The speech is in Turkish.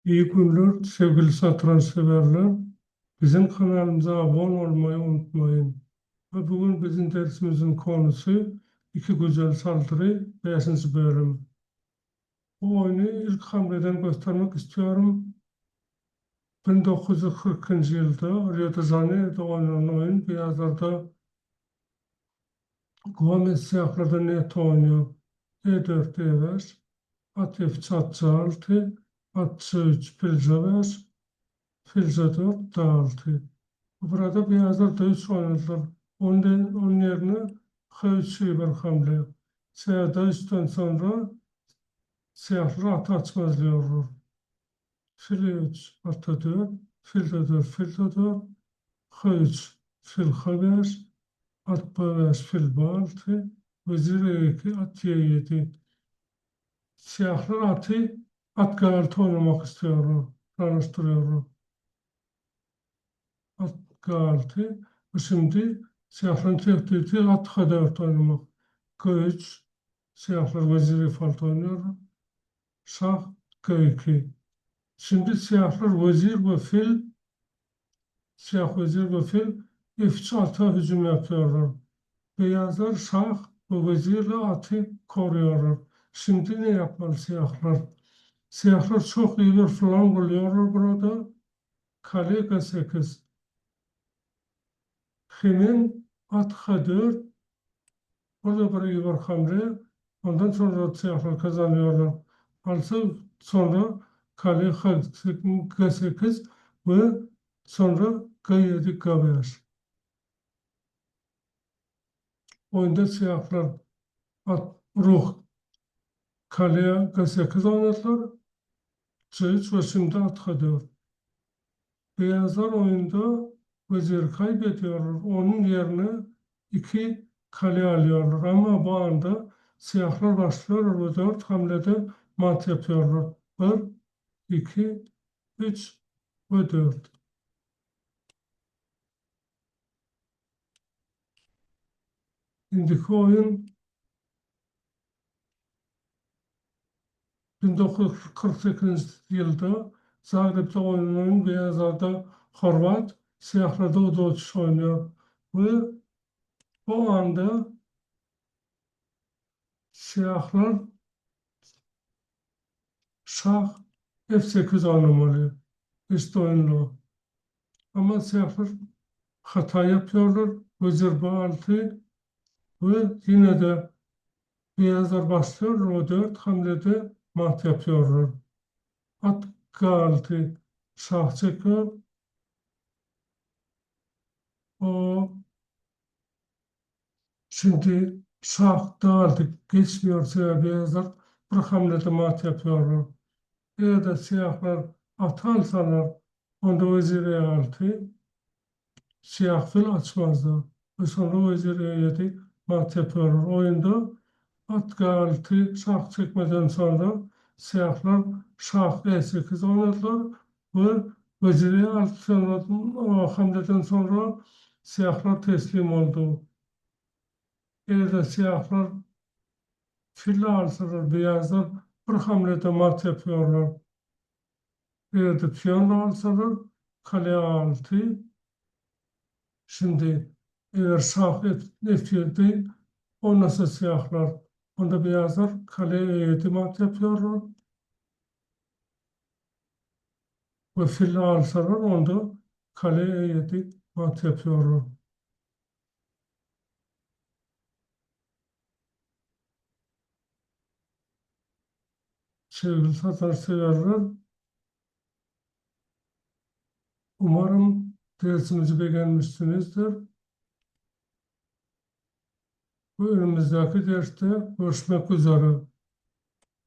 İyi günler sevgili satranç severler. Bizim kanalımıza abone olmayı unutmayın. Ve bugün bizim dersimizin konusu iki güzel saldırı 5. bölüm. Bu oyunu ilk hamleden göstermek istiyorum. 1940 yılda Rio de Janeiro'da oynanan oyun beyazlarda Gomez siyahlarda net oynuyor. E4, E5, at F3, at C6, at C3, fil C5, fil C4, D6. Burada beyazlar da 3 oynadılar. Onun yerine H3'ü bir hamle. Siyahda 3'ten sonra siyahlar atı açmazlıyorlar. Fil 3, atı 4, fil de 4, fil de 4, H3, fil H5, at B5, fil B6, vezir E2, at Y7. Siyahlar at G6 oynamak istiyorlar, tanıştırıyorlar. At G6. Şimdi siyahların tehdidi at H4 oynamak. G3. Siyahlar veziri falt oynuyor. Şah G2. Şimdi siyahlar vezir ve fil, siyah vezir ve fil F3 ata hücum yapıyorlar. Beyazlar şah ve vezirle atı koruyorlar. Şimdi ne yapmalı siyahlar? Siyahlar çok iyi bir flank buluyorlar burada. Kale G8. Hemen at H4. Burada bir var hamle. Ondan sonra siyahlar kazanıyorlar. Also sonra kale G8 ve sonra G7 G5. Oyunda siyahlar at ruh kaleye G8 oynadılar. C3 ve şimdi at H4. Beyazlar oyunda vezir kaybediyorlar. Onun yerine iki kale alıyorlar. Ama bu anda siyahlar başlıyor ve 4 hamlede mat yapıyorlar. 1, 2, 3 ve 4. Şimdiki oyun 1948 yılda Zagreb'de oynanan beyazlarda Horvat, siyahlarda Udoviç oynuyor. Ve bu anda siyahlar şah F8 oynamalı. İşte oyunlu. Ama siyahlar hata yapıyorlar. Vezir B6 ve yine de beyazlar başlıyor. O 4 hamlede mat yapıyorlar. At G6 şah çekiyor. O şimdi şah D6 geçmiyorsa beyazlar bir hamlede mat yapıyorlar. Ya da siyahlar at alsalar onda vezir E6 siyah fil açmazdı. Ve sonra vezir E7 mat yapıyorlar. Oyunda at G6 şah çekmeden sonra siyahlar şah E8 oynadılar ve vezir E6 sonra, o hamleden sonra siyahlar teslim oldu. Eğer de siyahlar fil alsalar beyazlar bir hamlede mat yapıyorlar. Eğer de piyon alsalar kale A6. Şimdi eğer şah F7 olmasa siyahlar, onda beyazlar kaleye itimat yapıyorlar ve fil alsalar onda kaleye itimat yapıyorlar. Sevgili satranç severler, umarım dersimizi beğenmişsinizdir. Bu önümüzdeki derste görüşmek üzere.